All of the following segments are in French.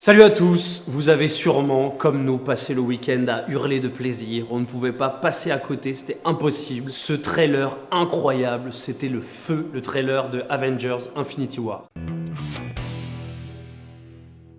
Salut à tous, vous avez sûrement, comme nous, passé le week-end à hurler de plaisir. On ne pouvait pas passer à côté, c'était impossible. Ce trailer incroyable, c'était le feu, le trailer de Avengers Infinity War.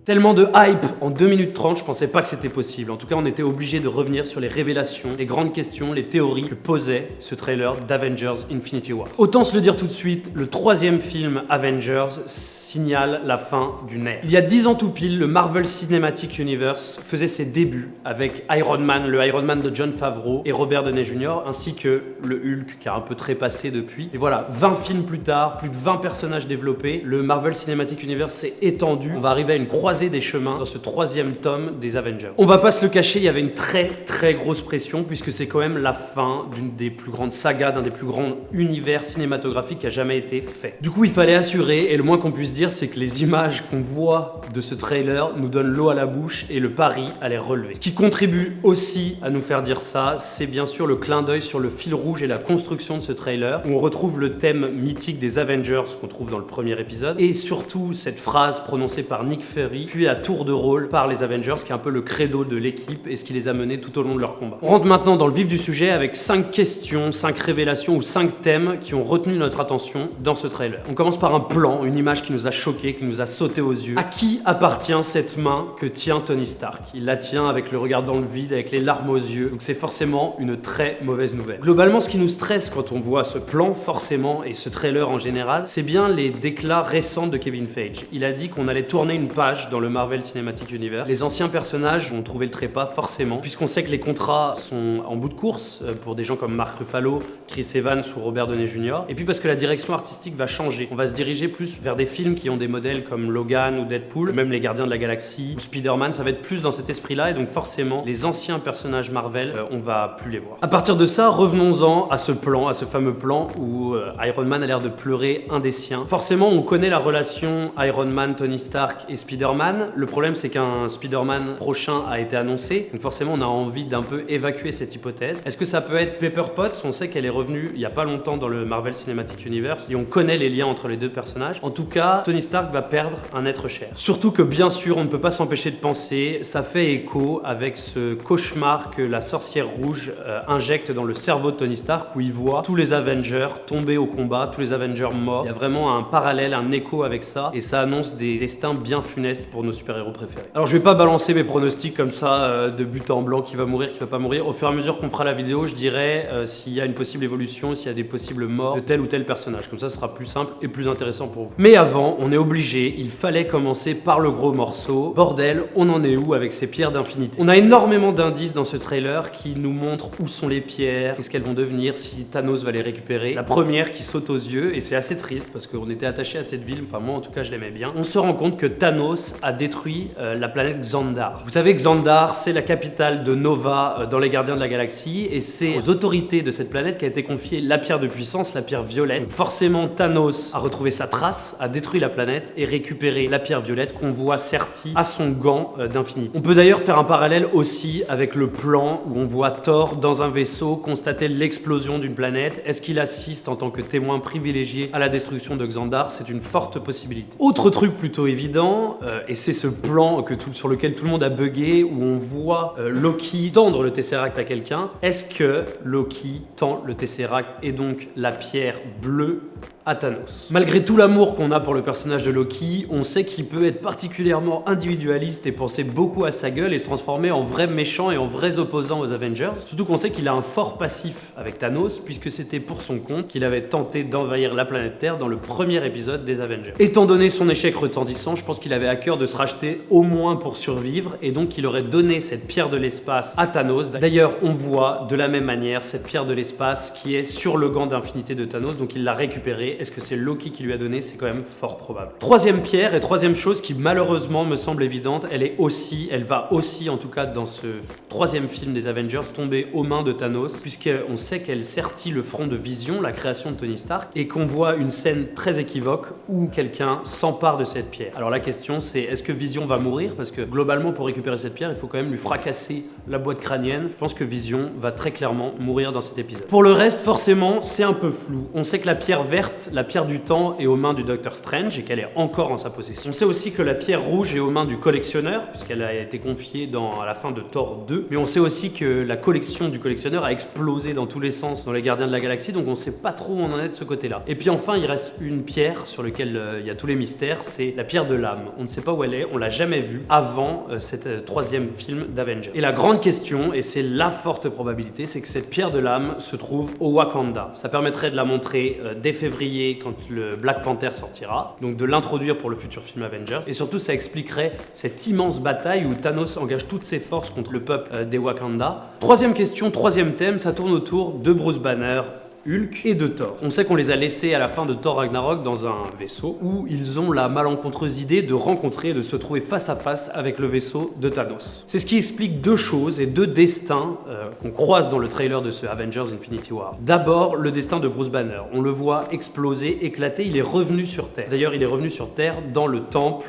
Tellement de hype en 2 minutes 30, je pensais pas que c'était possible. En tout cas, on était obligé de revenir sur les révélations, les grandes questions, les théories que posait ce trailer d'Avengers Infinity War. Autant se le dire tout de suite, le 3e film Avengers signale la fin d'une ère. Il y a 10 ans tout pile, le Marvel Cinematic Universe faisait ses débuts avec Iron Man, le Iron Man de Jon Favreau et Robert Downey Jr., ainsi que le Hulk qui a un peu trépassé depuis. Et voilà, 20 films plus tard, plus de 20 personnages développés, le Marvel Cinematic Universe s'est étendu. On va arriver à une croisée des chemins dans ce 3e tome des Avengers. On va pas se le cacher, il y avait une très grosse pression puisque c'est quand même la fin d'une des plus grandes sagas, d'un des plus grands univers cinématographiques qui a jamais été fait. Du coup, il fallait assurer, et le moins qu'on puisse dire, c'est que les images qu'on voit de ce trailer nous donnent l'eau à la bouche et le pari à les relever. Ce qui contribue aussi à nous faire dire ça, c'est bien sûr le clin d'œil sur le fil rouge et la construction de ce trailer, où on retrouve le thème mythique des Avengers qu'on trouve dans le premier épisode, et surtout cette phrase prononcée par Nick Fury, puis à tour de rôle par les Avengers, qui est un peu le credo de l'équipe et ce qui les a menés tout au long de leur combat. On rentre maintenant dans le vif du sujet avec 5 questions, 5 révélations ou 5 thèmes qui ont retenu notre attention dans ce trailer. On commence par un plan, une image qui nous a choqué, qui nous a sauté aux yeux. À qui appartient cette main que tient Tony Stark? Il la tient avec le regard dans le vide, avec les larmes aux yeux, donc c'est forcément une très mauvaise nouvelle. Globalement, ce qui nous stresse quand on voit ce plan, forcément, et ce trailer en général, c'est bien les déclats récents de Kevin Feige. Il a dit qu'on allait tourner une page dans le Marvel Cinematic Universe. Les anciens personnages vont trouver le trépas, forcément, puisqu'on sait que les contrats sont en bout de course pour des gens comme Mark Ruffalo, Chris Evans ou Robert Downey Jr. Et puis parce que la direction artistique va changer. On va se diriger plus vers des films qui ont des modèles comme Logan ou Deadpool, même les Gardiens de la Galaxie ou Spider-Man, ça va être plus dans cet esprit-là, et donc forcément, les anciens personnages Marvel, on va plus les voir. À partir de ça, revenons-en à ce plan, à ce fameux plan où Iron Man a l'air de pleurer un des siens. Forcément, on connaît la relation Iron Man, Tony Stark et Spider-Man. Le problème, c'est qu'un Spider-Man prochain a été annoncé, donc forcément, on a envie d'un peu évacuer cette hypothèse. Est-ce que ça peut être Pepper Potts? On sait qu'elle est revenue il y a pas longtemps dans le Marvel Cinematic Universe, et on connaît les liens entre les deux personnages. En tout cas, Tony Stark va perdre un être cher. Surtout que bien sûr, on ne peut pas s'empêcher de penser, ça fait écho avec ce cauchemar que la sorcière rouge injecte dans le cerveau de Tony Stark, où il voit tous les Avengers tomber au combat, tous les Avengers morts. Il y a vraiment un parallèle, un écho avec ça, et ça annonce des destins bien funestes pour nos super-héros préférés. Alors je vais pas balancer mes pronostics comme ça, de but en blanc, qui va mourir, qui va pas mourir. Au fur et à mesure qu'on fera la vidéo, je dirai s'il y a une possible évolution, s'il y a des possibles morts de tel ou tel personnage. Comme ça, ce sera plus simple et plus intéressant pour vous. Mais avant, on est obligé, il fallait commencer par le gros morceau. Bordel, on en est où avec ces pierres d'infinité? On a énormément d'indices dans ce trailer qui nous montrent où sont les pierres, qu'est-ce qu'elles vont devenir, si Thanos va les récupérer. La première qui saute aux yeux, et c'est assez triste parce qu'on était attaché à cette ville, enfin moi en tout cas je l'aimais bien, on se rend compte que Thanos a détruit la planète Xandar. Vous savez que Xandar, c'est la capitale de Nova dans les Gardiens de la Galaxie, et c'est aux autorités de cette planète qu'a été confiée la pierre de puissance, la pierre violette. Donc forcément, Thanos a retrouvé sa trace, a détruit la planète et récupéré la pierre violette qu'on voit sertie à son gant d'infinité. On peut d'ailleurs faire un parallèle aussi avec le plan où on voit Thor dans un vaisseau constater l'explosion d'une planète. Est-ce qu'il assiste en tant que témoin privilégié à la destruction de Xandar? C'est une forte possibilité. Autre truc plutôt évident, et c'est ce plan sur lequel tout le monde a bugué, où on voit Loki tendre le Tesseract à quelqu'un. Est-ce que Loki tend le Tesseract et donc la pierre bleue à Thanos? Malgré tout l'amour qu'on a pour le personnage de Loki, on sait qu'il peut être particulièrement individualiste et penser beaucoup à sa gueule et se transformer en vrai méchant et en vrais opposants aux Avengers. Surtout qu'on sait qu'il a un fort passif avec Thanos, puisque c'était pour son compte qu'il avait tenté d'envahir la planète Terre dans le premier épisode des Avengers. Étant donné son échec retentissant, je pense qu'il avait à cœur de se racheter au moins pour survivre, et donc il aurait donné cette pierre de l'espace à Thanos. D'ailleurs, on voit de la même manière cette pierre de l'espace qui est sur le gant d'infinité de Thanos, donc il l'a récupérée. Est-ce que c'est Loki qui lui a donné? C'est quand même fort probable. Troisième pierre et troisième chose qui malheureusement me semble évidente, elle va aussi en tout cas dans ce 3e film des Avengers tomber aux mains de Thanos, puisqu'on sait qu'elle sertit le front de Vision, la création de Tony Stark, et qu'on voit une scène très équivoque où quelqu'un s'empare de cette pierre. Alors la question c'est, est-ce que Vision va mourir? Parce que globalement, pour récupérer cette pierre, il faut quand même lui fracasser la boîte crânienne. Je pense que Vision va très clairement mourir dans cet épisode. Pour le reste, forcément, c'est un peu flou. On sait que la pierre verte fait, la pierre du temps est aux mains du Docteur Strange et qu'elle est encore en sa possession. On sait aussi que la pierre rouge est aux mains du collectionneur, puisqu'elle a été confiée à la fin de Thor 2. Mais on sait aussi que la collection du collectionneur a explosé dans tous les sens dans les Gardiens de la Galaxie, donc on ne sait pas trop où on en est de ce côté-là. Et puis enfin, il reste une pierre sur laquelle il y a tous les mystères, c'est la pierre de l'âme. On ne sait pas où elle est, on l'a jamais vue avant cet troisième film d'Avengers. Et la grande question, et c'est la forte probabilité, c'est que cette pierre de l'âme se trouve au Wakanda. Ça permettrait de la montrer dès février quand le Black Panther sortira, donc de l'introduire pour le futur film Avengers. Et surtout, ça expliquerait cette immense bataille où Thanos engage toutes ses forces contre le peuple des Wakanda. Troisième question, troisième thème, ça tourne autour de Bruce Banner, Hulk et de Thor. On sait qu'on les a laissés à la fin de Thor Ragnarok dans un vaisseau où ils ont la malencontreuse idée de rencontrer, de se trouver face à face avec le vaisseau de Thanos. C'est ce qui explique deux choses et deux destins qu'on croise dans le trailer de ce Avengers Infinity War. D'abord, le destin de Bruce Banner. On le voit exploser, éclater, il est revenu sur Terre. D'ailleurs, il est revenu sur Terre dans le temple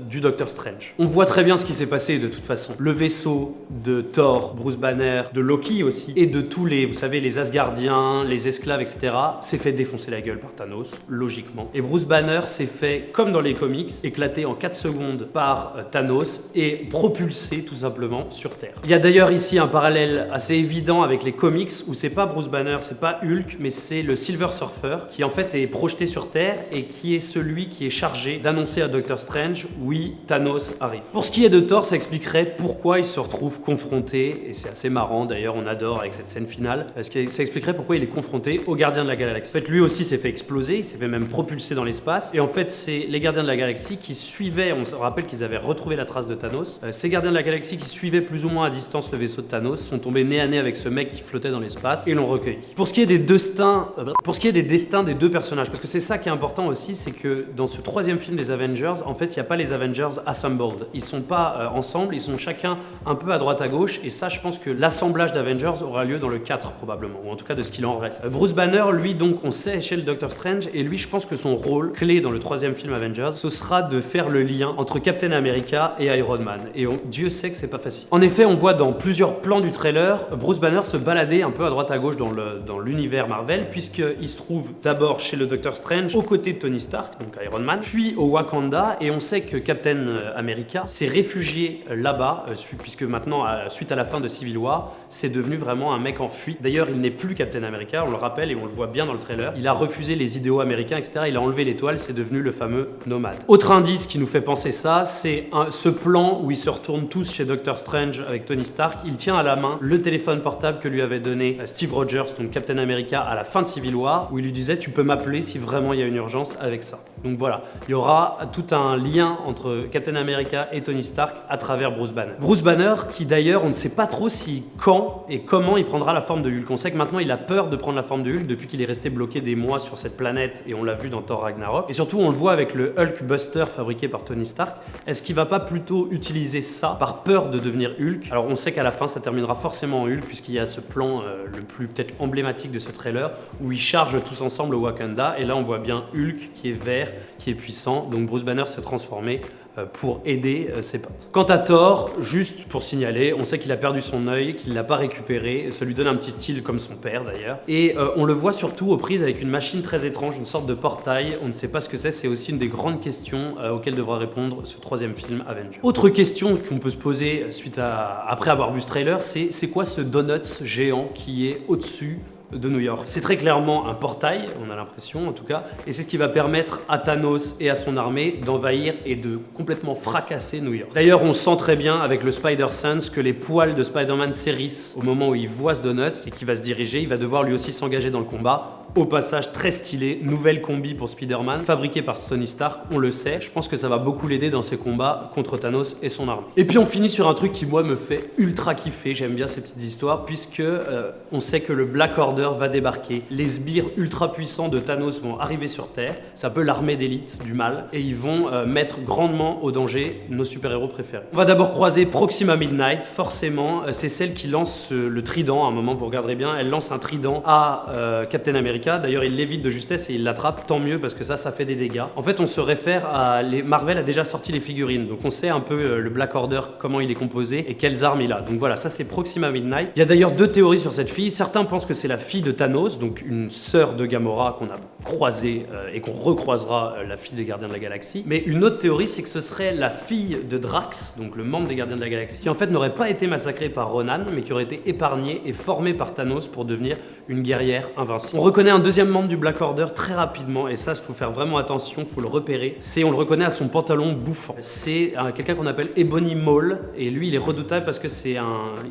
du Docteur Strange. On voit très bien ce qui s'est passé de toute façon. Le vaisseau de Thor, Bruce Banner, de Loki aussi, et de tous les, vous savez, les Asgardiens, les esclaves, etc., s'est fait défoncer la gueule par Thanos, logiquement. Et Bruce Banner s'est fait, comme dans les comics, éclater en 4 secondes par Thanos et propulsé tout simplement sur Terre. Il y a d'ailleurs ici un parallèle assez évident avec les comics où c'est pas Bruce Banner, c'est pas Hulk, mais c'est le Silver Surfer qui en fait est projeté sur Terre et qui est celui qui est chargé d'annoncer à Doctor Strange oui, Thanos arrive. Pour ce qui est de Thor, ça expliquerait pourquoi il se retrouve confronté, et c'est assez marrant d'ailleurs, on adore avec cette scène finale, parce que ça expliquerait pourquoi il est confronté aux Gardiens de la Galaxie. En fait, lui aussi s'est fait exploser, il s'est fait même propulser dans l'espace, et en fait, c'est les Gardiens de la Galaxie qui suivaient, on se rappelle qu'ils avaient retrouvé la trace de Thanos, ces Gardiens de la Galaxie qui suivaient plus ou moins à distance le vaisseau de Thanos, sont tombés nez à nez avec ce mec qui flottait dans l'espace, et l'ont recueilli. Pour ce qui est des destins des deux personnages, parce que c'est ça qui est important aussi, c'est que dans ce troisième film des Avengers, en fait, il n'y a pas les Avengers assembled. Ils sont pas ensemble, ils sont chacun un peu à droite à gauche, et ça, je pense que l'assemblage d'Avengers aura lieu dans le 4 probablement, ou en tout cas de ce qu'il en reste. Bruce Banner, lui, donc, on sait chez le Doctor Strange, et lui, je pense que son rôle clé dans le troisième film Avengers, ce sera de faire le lien entre Captain America et Iron Man. Et Dieu sait que c'est pas facile. En effet, on voit dans plusieurs plans du trailer Bruce Banner se balader un peu à droite à gauche dans l'univers Marvel, puisqu'il se trouve d'abord chez le Doctor Strange, aux côtés de Tony Stark, donc Iron Man, puis au Wakanda, et on sait que Captain America s'est réfugié là-bas, puisque maintenant, suite à la fin de Civil War, c'est devenu vraiment un mec en fuite. D'ailleurs, il n'est plus Captain America, on le rappelle et on le voit bien dans le trailer. Il a refusé les idéaux américains, etc. Il a enlevé l'étoile, c'est devenu le fameux nomade. Autre indice qui nous fait penser ça, c'est ce plan où ils se retournent tous chez Doctor Strange avec Tony Stark. Il tient à la main le téléphone portable que lui avait donné Steve Rogers, donc Captain America, à la fin de Civil War, où il lui disait « Tu peux m'appeler si vraiment il y a une urgence avec ça ». Donc voilà, il y aura tout un lien entre Captain America et Tony Stark à travers Bruce Banner. Bruce Banner qui d'ailleurs, on ne sait pas trop si, quand et comment il prendra la forme de Hulk. On sait que maintenant il a peur de prendre la forme de Hulk depuis qu'il est resté bloqué des mois sur cette planète et on l'a vu dans Thor Ragnarok. Et surtout on le voit avec le Hulk Buster fabriqué par Tony Stark. Est-ce qu'il va pas plutôt utiliser ça par peur de devenir Hulk? Alors on sait qu'à la fin ça terminera forcément en Hulk puisqu'il y a ce plan le plus peut-être emblématique de ce trailer où ils chargent tous ensemble au Wakanda et là on voit bien Hulk qui est vert, qui est puissant. Donc Bruce Banner s'est transformé pour aider ses potes. Quant à Thor, juste pour signaler, on sait qu'il a perdu son œil, qu'il l'a pas récupéré, ça lui donne un petit style comme son père d'ailleurs, et on le voit surtout aux prises avec une machine très étrange, une sorte de portail, on ne sait pas ce que c'est aussi une des grandes questions auxquelles devra répondre ce troisième film Avengers. Autre question qu'on peut se poser après avoir vu ce trailer, c'est quoi ce donut géant qui est au-dessus de New York? C'est très clairement un portail, on a l'impression en tout cas, et c'est ce qui va permettre à Thanos et à son armée d'envahir et de complètement fracasser New York. D'ailleurs, on sent très bien avec le Spider-Sense que les poils de Spider-Man s'hérissent au moment où il voit ce donut et qu'il va se diriger, il va devoir lui aussi s'engager dans le combat. Au passage, très stylé, nouvelle combi pour Spider-Man, fabriquée par Tony Stark, on le sait. Je pense que ça va beaucoup l'aider dans ses combats contre Thanos et son armée. Et puis on finit sur un truc qui, moi, me fait ultra kiffer. J'aime bien ces petites histoires, puisque on sait que le Black Order va débarquer. Les sbires ultra puissants de Thanos vont arriver sur Terre. C'est un peu l'armée d'élite du mal. Et ils vont mettre grandement au danger nos super-héros préférés. On va d'abord croiser Proxima Midnight. Forcément, c'est celle qui lance le trident. À un moment, vous regarderez bien, elle lance un trident à Captain America. America. D'ailleurs, il l'évite de justesse et il l'attrape, tant mieux parce que ça fait des dégâts. En fait, on se réfère à... Marvel a déjà sorti les figurines, donc on sait un peu le Black Order, comment il est composé et quelles armes il a. Donc voilà, ça c'est Proxima Midnight. Il y a d'ailleurs 2 théories sur cette fille. Certains pensent que c'est la fille de Thanos, donc une sœur de Gamora qu'on a croisée et qu'on recroisera, la fille des Gardiens de la Galaxie. Mais une autre théorie, c'est que ce serait la fille de Drax, donc le membre des Gardiens de la Galaxie, qui en fait n'aurait pas été massacrée par Ronan, mais qui aurait été épargnée et formée par Thanos pour devenir une guerrière invincible. On reconnaît un deuxième membre du Black Order très rapidement, et ça, il faut faire vraiment attention, il faut le repérer. On le reconnaît à son pantalon bouffant. C'est quelqu'un qu'on appelle Ebony Maw, et lui, il est redoutable parce que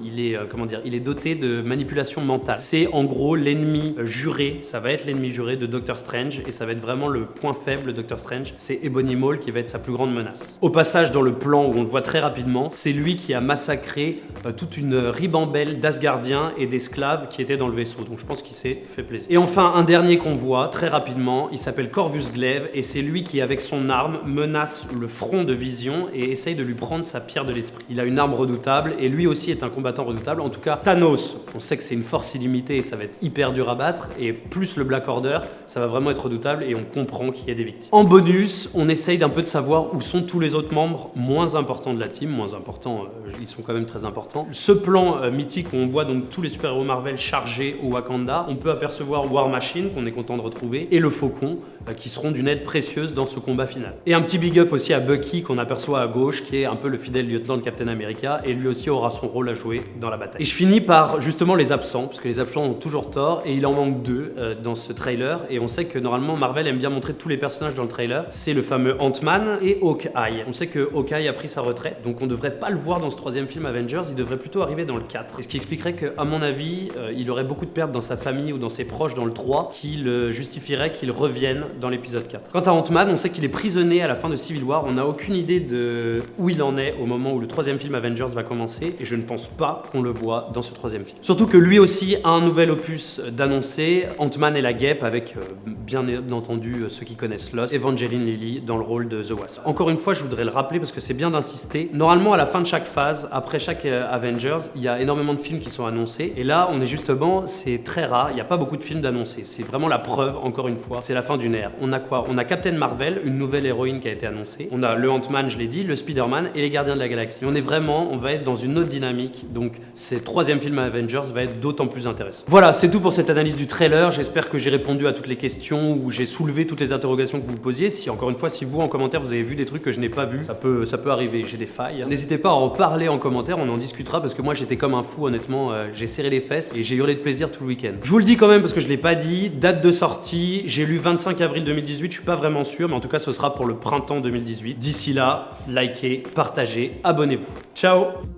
il est doté de manipulation mentale. C'est en gros l'ennemi juré, ça va être l'ennemi juré de Doctor Strange, et ça va être vraiment le point faible de Doctor Strange. C'est Ebony Maw qui va être sa plus grande menace. Au passage, dans le plan où on le voit très rapidement, c'est lui qui a massacré toute une ribambelle d'Asgardiens et d'esclaves qui étaient dans le vaisseau. Donc je pense qu'il s'est fait plaisir. Et enfin, un dernier qu'on voit très rapidement, il s'appelle Corvus Glaive, et c'est lui qui, avec son arme, menace le front de Vision et essaye de lui prendre sa pierre de l'esprit. Il a une arme redoutable, et lui aussi est un combattant redoutable. En tout cas, Thanos, on sait que c'est une force illimitée et ça va être hyper dur à battre, et plus le Black Order, ça va vraiment être redoutable, et on comprend qu'il y a des victimes. En bonus, on essaye d'un peu de savoir où sont tous les autres membres moins importants de la team. Moins importants, ils sont quand même très importants. Ce plan mythique où on voit donc tous les super-héros Marvel chargés au Wakanda, on peut apercevoir War Machine, qu'on est content de retrouver, et le Faucon, qui seront d'une aide précieuse dans ce combat final. Et un petit big up aussi à Bucky, qu'on aperçoit à gauche, qui est un peu le fidèle lieutenant de Captain America, et lui aussi aura son rôle à jouer dans la bataille. Et je finis par justement les absents, parce que les absents ont toujours tort, et il en manque 2 dans ce trailer, et on sait que normalement Marvel aime bien montrer tous les personnages dans le trailer. C'est le fameux Ant-Man et Hawkeye. On sait que Hawkeye a pris sa retraite, donc on devrait pas le voir dans ce 3e film Avengers, il devrait plutôt arriver dans le 4. Et ce qui expliquerait qu'à mon avis, il aurait beaucoup de pertes dans sa famille ou dans ses proches dans le 3, qui le justifieraient qu'il revienne dans l'épisode 4. Quant à Ant-Man, on sait qu'il est prisonnier à la fin de Civil War, on n'a aucune idée de où il en est au moment où le 3e film Avengers va commencer, et je ne pense pas qu'on le voit dans ce 3e film. Surtout que lui aussi a un nouvel opus d'annoncer, Ant-Man et la Guêpe, avec bien entendu ceux qui connaissent Lost, Evangeline Lilly dans le rôle de The Wasp. Encore une fois, je voudrais le rappeler parce que c'est bien d'insister. Normalement, à la fin de chaque phase, après chaque Avengers, il y a énormément de films qui sont annoncés, et là, on est justement, c'est très rare, il n'y a pas beaucoup de films d'annoncés. C'est vraiment la preuve, encore une fois, c'est la fin d'une ère. On a quoi? On a Captain Marvel, une nouvelle héroïne qui a été annoncée. On a le Ant-Man, je l'ai dit, le Spider-Man et les Gardiens de la Galaxie. On va être dans une autre dynamique, donc ce 3e film Avengers va être d'autant plus intéressant. Voilà, c'est tout pour cette analyse du trailer. J'espère que j'ai répondu à toutes les questions ou j'ai soulevé toutes les interrogations que vous posiez. Si, encore une fois, si vous en commentaire vous avez vu des trucs que je n'ai pas vus, ça peut arriver, j'ai des failles. N'hésitez pas à en parler en commentaire, on en discutera parce que moi j'étais comme un fou honnêtement, j'ai serré les fesses et j'ai hurlé de plaisir tout le week-end. Je vous le dis quand même parce que je l'ai pas dit, date de sortie, j'ai lu 25 avril 2018, je suis pas vraiment sûr, mais en tout cas ce sera pour le printemps 2018. D'ici là, likez, partagez, abonnez-vous. Ciao!